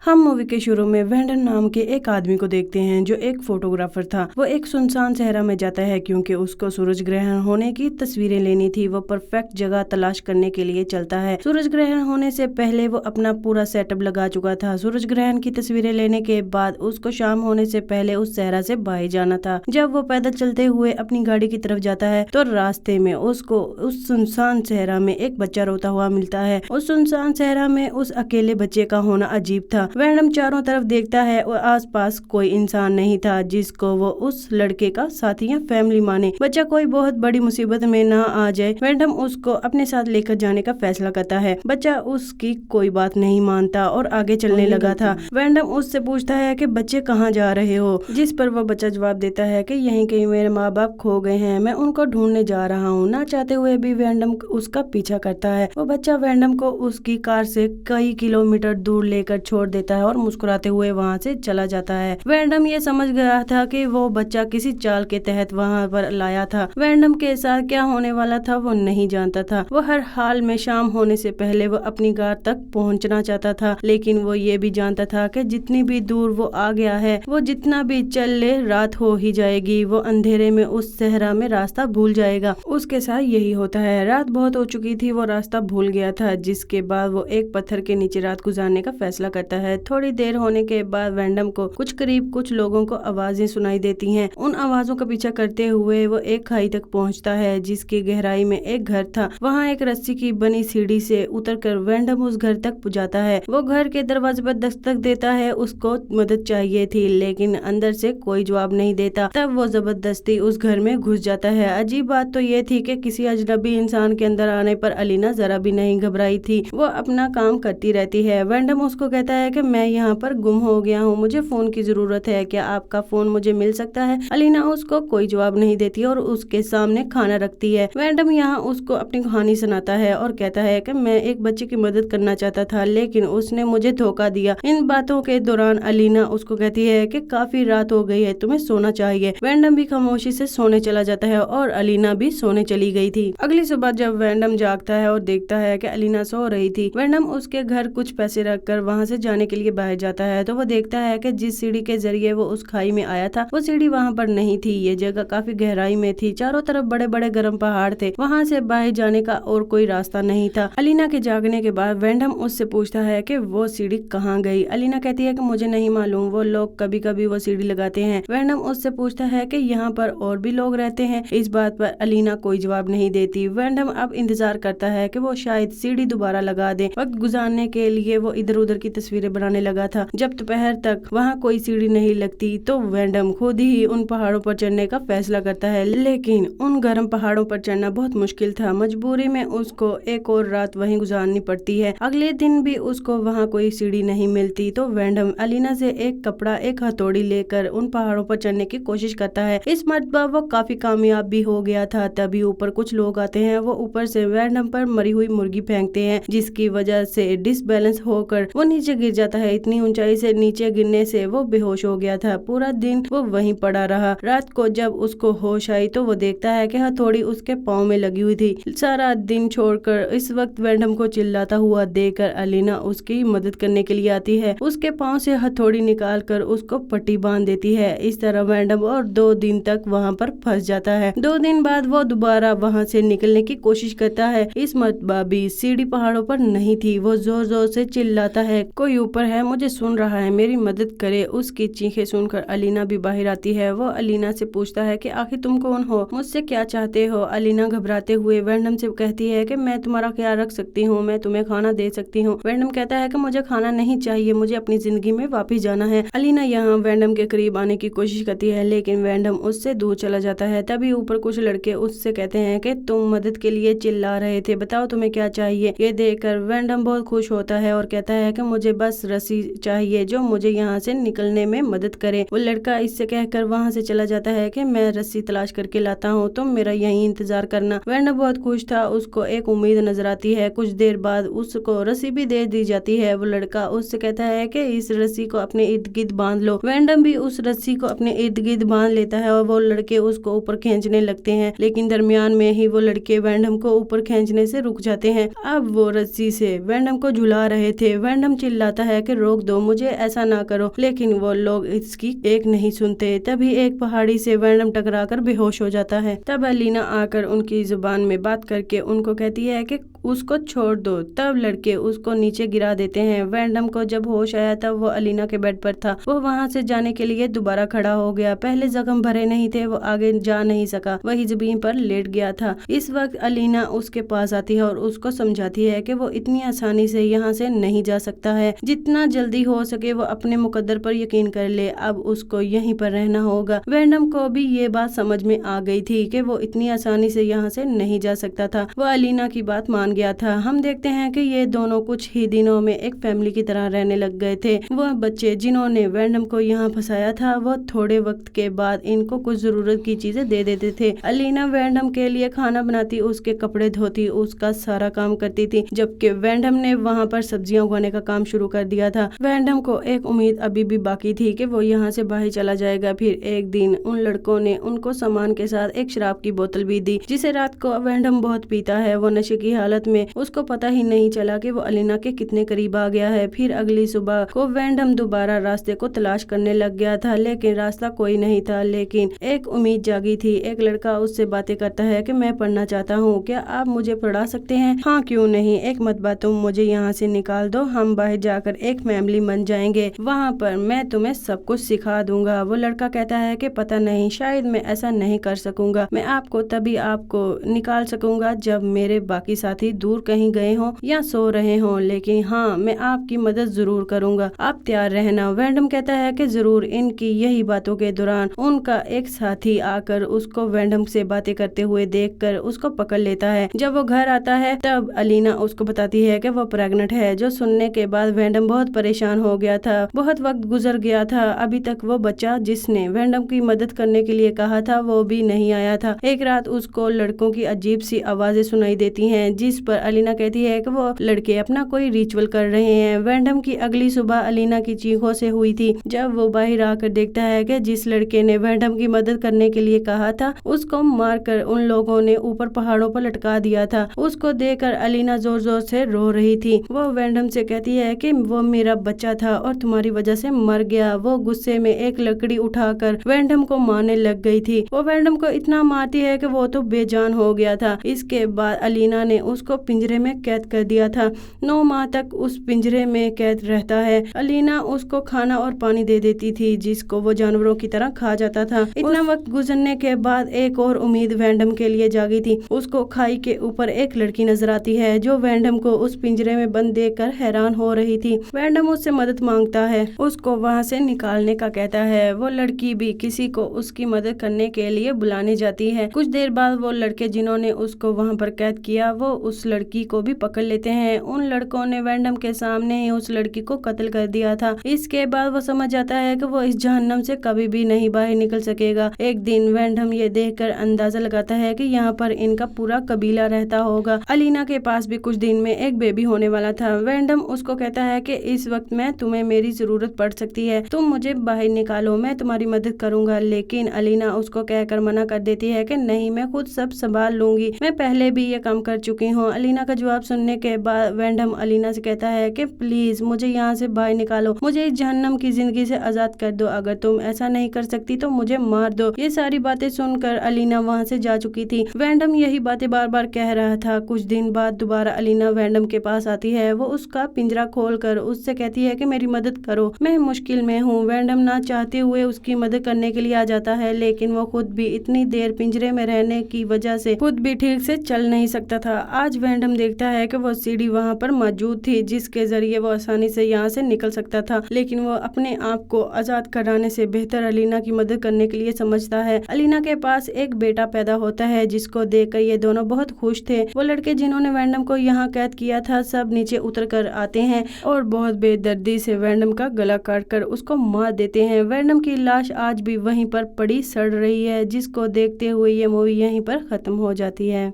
हम मूवी के शुरू में वेंडन नाम के एक आदमी को देखते हैं जो एक फोटोग्राफर था। वो एक सुनसान सहरा में जाता है क्योंकि उसको सूरज ग्रहण होने की तस्वीरें लेनी थी। वो परफेक्ट जगह तलाश करने के लिए चलता है। सूरज ग्रहण होने से पहले वो अपना पूरा सेटअप लगा चुका था। सूरज ग्रहण की तस्वीरें लेने के बाद उसको शाम होने से पहले उस सहरा से बाहर जाना था। जब वो पैदल चलते हुए अपनी गाड़ी की तरफ जाता है तो रास्ते में उसको उस सुनसान सहरा में एक बच्चा रोता हुआ मिलता है। उस सुनसान सहरा में उस अकेले बच्चे का होना अजीब था। वेंडम चारों तरफ देखता है और आसपास कोई इंसान नहीं था जिसको वो उस लड़के का साथी या फैमिली माने। बच्चा कोई बहुत बड़ी मुसीबत में ना आ जाए, वेंडम उसको अपने साथ लेकर जाने का फैसला करता है। बच्चा उसकी कोई बात नहीं मानता और आगे चलने लगा था। वेंडम उससे पूछता है कि बच्चे कहाँ जा रहे हो, जिस पर वह बच्चा जवाब देता है कि यहीं कहीं मेरे माँ बाप खो गए हैं, मैं उनको ढूंढने जा रहा हूँ। ना चाहते हुए भी वेंडम उसका पीछा करता है। वो बच्चा वेंडम को उसकी कार से कई किलोमीटर दूर लेकर छोड़ देता है और मुस्कुराते हुए वहाँ से चला जाता है। वेंडम ये समझ गया था कि वो बच्चा किसी चाल के तहत वहाँ पर लाया था। वेंडम के साथ क्या होने वाला था वो नहीं जानता था। वो हर हाल में शाम होने से पहले वो अपनी कार तक पहुँचना चाहता था, लेकिन वो ये भी जानता था कि जितनी भी दूर वो आ गया है, वो जितना भी चल ले रात हो ही जाएगी। वो अंधेरे में उस सहरा में रास्ता भूल जाएगा। उसके साथ यही होता है। रात बहुत हो चुकी थी, वो रास्ता भूल गया था, जिसके बाद वो एक पत्थर के नीचे रात गुजारने का फैसला करता है। थोड़ी देर होने के बाद वेंडम को कुछ लोगों को आवाजें सुनाई देती हैं। उन आवाजों का पीछा करते हुए वो एक खाई तक पहुंचता है जिसकी गहराई में एक घर था। वहां एक रस्सी की बनी सीढ़ी से उतरकर वेंडम उस घर तक जाता है। वो घर के दरवाजे पर दस्तक देता है। उसको मदद चाहिए थी, लेकिन अंदर से कोई जवाब नहीं देता। तब वो जबरदस्ती उस घर में घुस जाता है। अजीब बात तो ये थी कि किसी अजनबी इंसान के अंदर आने पर अलीना जरा भी नहीं घबराई थी। वो अपना काम करती रहती है। वेंडम उसको कहता है कि मैं यहाँ पर गुम हो गया हूँ, मुझे फोन की जरूरत है, क्या आपका फोन मुझे मिल सकता है? अलीना उसको कोई जवाब नहीं देती और उसके सामने खाना रखती है। वेंडम यहाँ उसको अपनी कहानी सुनाता है और कहता है कि मैं एक बच्चे की मदद करना चाहता था, लेकिन उसने मुझे धोखा दिया। इन बातों के दौरान अलीना उसको कहती है कि काफी रात हो गई है, तुम्हें सोना चाहिए। वेंडम भी खामोशी से सोने चला जाता है और अलीना भी सोने चली गई थी। अगली सुबह जब वेंडम जागता है और देखता है कि अलीना सो रही थी, वेंडम उसके घर कुछ पैसे रखकर वहाँ से जाने के लिए बाहर जाता है तो वो देखता है कि जिस सीढ़ी के जरिए वो उस खाई में आया था, वो सीढ़ी वहाँ पर नहीं थी। ये जगह काफी गहराई में थी। चारों तरफ बड़े बड़े गर्म पहाड़ थे। वहाँ से बाहर जाने का और कोई रास्ता नहीं था। अलीना के जागने के बाद वेंडम उससे पूछता है कि वो सीढ़ी कहाँ गई। अलीना कहती है कि मुझे नहीं मालूम, वो लोग कभी कभी वो सीढ़ी लगाते हैं। वेंडम उससे पूछता है कि यहाँ पर और भी लोग रहते हैं। इस बात पर अलीना कोई जवाब नहीं देती। वेंडम अब इंतजार करता है कि वो शायद सीढ़ी दोबारा लगा दे। वक्त गुजारने के लिए वो इधर उधर की तस्वीरें बनाने लगा था। जब दोपहर तक वहाँ कोई सीढ़ी नहीं लगती तो वेंडम खुद ही उन पहाड़ों पर चढ़ने का फैसला करता है, लेकिन उन गर्म पहाड़ों पर चढ़ना बहुत मुश्किल था। मजबूरी में उसको एक और रात वहीं गुजारनी पड़ती है। अगले दिन भी उसको वहाँ कोई सीढ़ी नहीं मिलती तो वेंडम अलीना से एक कपड़ा एक हथौड़ी लेकर उन पहाड़ों पर चढ़ने की कोशिश करता है। इस मरतबा वो काफी कामयाब भी हो गया था। तभी ऊपर कुछ लोग आते हैं। वो ऊपर से वेंडम पर मरी हुई मुर्गी फेंकते हैं, जिसकी वजह से डिसबैलेंस होकर वो नीचे गिर जाता है। इतनी ऊंचाई से नीचे गिरने से वो बेहोश हो गया था। पूरा दिन वो वहीं पड़ा रहा। रात को जब उसको होश आई तो वो देखता है कि हथौड़ी उसके पाँव में लगी हुई थी। सारा दिन छोड़कर इस वक्त वेंडम को चिल्लाता हुआ देखकर अलीना उसकी मदद करने के लिए आती है। उसके पाँव से हथौड़ी निकाल कर उसको पट्टी बांध देती है। इस तरह वेंडम और 2 दिन तक वहाँ पर फंस जाता है। 2 दिन बाद वो दोबारा वहाँ से निकलने की कोशिश करता है। इस मरतबा भी सीढ़ी पहाड़ों पर नहीं थी। वो जोर जोर से चिल्लाता है, कोई ऊपर है, मुझे सुन रहा है, मेरी मदद करे। उसकी चीखें सुनकर अलीना भी बाहर आती है। वो अलीना से पूछता है कि आखिर तुम कौन हो, मुझसे क्या चाहते हो? अलीना घबराते हुए वेंडम से कहती है कि मैं तुम्हारा ख्याल रख सकती हूँ, मैं तुम्हें खाना दे सकती हूँ। वेंडम कहता है कि मुझे खाना नहीं चाहिए, मुझे अपनी जिंदगी में वापस जाना है। अलीना यहाँ वेंडम के करीब आने की कोशिश करती है, लेकिन वेंडम उससे दूर चला जाता है। तभी ऊपर कुछ लड़के उससे कहते हैं कि तुम मदद के लिए चिल्ला रहे थे, बताओ तुम्हें क्या चाहिए। ये देखकर वेंडम बहुत खुश होता है और कहता है कि मुझे बस रस्सी चाहिए जो मुझे यहाँ से निकलने में मदद करे। वो लड़का इससे कहकर वहाँ से चला जाता है कि मैं रस्सी तलाश करके लाता हूँ, तुम मेरा यहीं इंतजार करना। वेंडम बहुत खुश था। उसको एक उम्मीद नजर आती है। कुछ देर बाद उसको रस्सी भी दे दी जाती है। वो लड़का उससे कहता है कि इस रस्सी को अपने इर्द गिर्द बांध लो। वेंडम भी उस रस्सी को अपने इर्द गिर्द बांध लेता है और वो लड़के उसको ऊपर खींचने लगते हैं, लेकिन दरमियान में ही वो लड़के वेंडम को ऊपर खींचने से रुक जाते हैं। अब वो रस्सी से वेंडम को झुला रहे थे। वेंडम चिल्लाता है कि रोक दो, मुझे ऐसा ना करो, लेकिन वो लोग इसकी एक नहीं सुनते। तभी एक पहाड़ी से वैंडम टकराकर बेहोश हो जाता है। तब अलीना आकर उनकी जुबान में बात करके उनको कहती है कि उसको छोड़ दो। तब लड़के उसको नीचे गिरा देते हैं। वैंडम को जब होश आया तब वो अलीना के बेड पर था। वो वहाँ से जाने के लिए दोबारा खड़ा हो गया। पहले जख्म भरे नहीं थे, वो आगे जा नहीं सका, वही जमीन पर लेट गया था। इस वक्त अलीना उसके पास आती है और उसको समझाती है कि वो इतनी आसानी से यहाँ से नहीं जा सकता है। जितना जल्दी हो सके वो अपने मुकद्दर पर यकीन कर ले, अब उसको यहीं पर रहना होगा। वैंडम को भी ये बात समझ में आ गई थी कि वो इतनी आसानी से यहाँ से नहीं जा सकता था। वो अलीना की बात मान गया था। हम देखते हैं कि ये दोनों कुछ ही दिनों में एक फैमिली की तरह रहने लग गए थे। वह बच्चे जिन्होंने वैंडम को यहाँ फंसाया था वो थोड़े वक्त के बाद इनको कुछ जरूरत की चीजें दे देते थे। अलीना वैंडम के लिए खाना बनाती, उसके कपड़े धोती, उसका सारा काम करती थी, जबकि वैंडम ने वहाँ पर सब्जियां उगाने का काम शुरू कर दिया था। वैंडम को एक उम्मीद अभी भी बाकी थी कि वो यहाँ से बाहर चला जाएगा। फिर एक दिन उन लड़कों ने उनको सामान के साथ एक शराब की बोतल भी दी, जिसे रात को वैंडम बहुत पीता है। वो नशे की हालत में उसको पता ही नहीं चला कि वो अलीना के कितने करीब आ गया है। फिर अगली सुबह को वैंडम दोबारा रास्ते को तलाश करने लग गया था, लेकिन रास्ता कोई नहीं था। लेकिन एक उम्मीद जागी थी। एक लड़का उससे बातें करता है कि मैं पढ़ना चाहता हूँ, क्या आप मुझे पढ़ा सकते हैं? हाँ, क्यों नहीं, एक मरतबा तुम मुझे यहाँ से निकाल दो, हम बाहर जाकर एक फैमिली बन जाएंगे, वहाँ पर मैं तुम्हें सब कुछ सिखा दूंगा। वो लड़का कहता है कि पता नहीं, शायद मैं ऐसा नहीं कर सकूंगा। मैं आपको तभी आपको निकाल सकूंगा जब मेरे बाकी साथी दूर कहीं गए हों या सो रहे हों, लेकिन हाँ, मैं आपकी मदद जरूर करूंगा, आप तैयार रहना। वैंडम कहता है कि जरूर। इनकी यही बातों के दौरान उनका एक साथी आकर उसको वैंडम से बातें करते हुए देखकर उसको पकड़ लेता है। जब वो घर आता है तब अलीना उसको बताती है कि वो प्रेग्नेंट है। जो सुनने के बाद वैंडम बहुत परेशान हो गया था। बहुत वक्त गुजर गया था, अभी तक वो बच्चा जिसने वैंडम की मदद करने के लिए कहा था वो भी नहीं आया था। एक रात उसको लड़कों की अजीब सी आवाजें सुनाई देती हैं, जिस पर अलीना कहती है कि वो लड़के अपना कोई रिचुअल कर रहे हैं। वैंडम की अगली सुबह अलीना की चीखों से हुई थी, जब वो बाहर आकर देखता है कि जिस लड़के ने वैंडम की मदद करने के लिए कहा था उसको मारकर उन लोगों ने ऊपर पहाड़ों पर लटका दिया था। उसको देखकर अलीना जोर जोर से रो रही थी। वो वैंडम से कहती है कि वो मेरा बच्चा था और तुम्हारी वजह से मर गया। वो गुस्से में एक लकड़ी उठाकर वैंडम को मारने लग गई थी। वो वैंडम को इतना मारती है कि वो तो बेजान हो गया था। इसके बाद अलीना ने उसको पिंजरे में कैद कर दिया था। 9 माह तक उस पिंजरे में कैद रहता है। अलीना उसको खाना और पानी दे देती थी, जिसको वो जानवरों की तरह खा जाता था। इतना वक्त गुजरने के बाद एक और उम्मीद वैंडम के लिए जागी थी। उसको खाई के ऊपर एक लड़की नजर आती है जो वैंडम को उस पिंजरे में बंद देखकर हैरान हो रही थी। वैंडम उससे मदद मांगता है, उसको वहाँ से निकालने का कहता है। वो लड़की भी किसी को उसकी मदद करने के लिए बुलाने जाती है। कुछ देर बाद वो लड़के जिन्होंने उसको वहाँ पर कैद किया वो उस लड़की को भी पकड़ लेते हैं। उन लड़कों ने वैंडम के सामने ही उस लड़की को कत्ल कर दिया था। इसके बाद वो समझ जाता है कि वो इस जहन्नम से कभी भी नहीं बाहर निकल सकेगा। एक दिन वैंडम ये देखकर अंदाजा लगाता है कि यहाँ पर इनका पूरा कबीला रहता होगा। अलीना के पास भी कुछ दिन में एक बेबी होने वाला था। वैंडम उसको कहता है कि इस वक्त में तुम्हें मेरी जरूरत पड़ सकती है, तुम मुझे बाहर निकालो, मैं तुम्हारी मदद करूंगा। लेकिन अलीना उसको कहकर मना कर देती है कि नहीं, मैं खुद सब संभाल लूंगी, मैं पहले भी ये काम कर चुकी हूँ। अलीना का जवाब सुनने के बाद वैंडम अलीना से कहता है कि प्लीज मुझे यहाँ से बाहर निकालो, मुझे इस जहन्नम की जिंदगी से आजाद कर दो। अगर तुम ऐसा नहीं कर सकती तो मुझे मार दो। ये सारी बातें सुनकर अलीना वहाँ से जा चुकी थी। वैंडम यही बातें बार बार कह रहा था। कुछ दिन बाद दोबारा अलीना वैंडम के पास आती है। वो उसका पिंजरा खोलकर उससे कहती है कि मेरी मदद करो, मैं मुश्किल में हूँ। वैंडम ना चाहते हुए उसकी मदद करने के लिए आ जाता है, लेकिन वो खुद भी इतनी देर पिंजरे में रहने की वजह से खुद भी ठीक से चल नहीं सकता था। आज वैंडम देखता है कि वो सीढ़ी वहाँ पर मौजूद थी, जिसके जरिए वो आसानी से यहाँ से निकल सकता था, लेकिन वो अपने आप को आजाद कराने से बेहतर अलीना की मदद करने के लिए समझता है। अलीना के पास एक बेटा पैदा होता है, जिसको देखकर ये दोनों बहुत खुश थे। वो लड़के जिन्होंने वैंडम को यहाँ कैद किया था सब नीचे उतर कर आते हैं और बहुत बेदर्दी से वैंडम का गला काट कर उसको मार देते हैं। वैंडम की लाश आज भी वहीं पर पड़ी सड़ रही है, जिसको देखते हुए ये मूवी यहीं पर खत्म हो जाती है।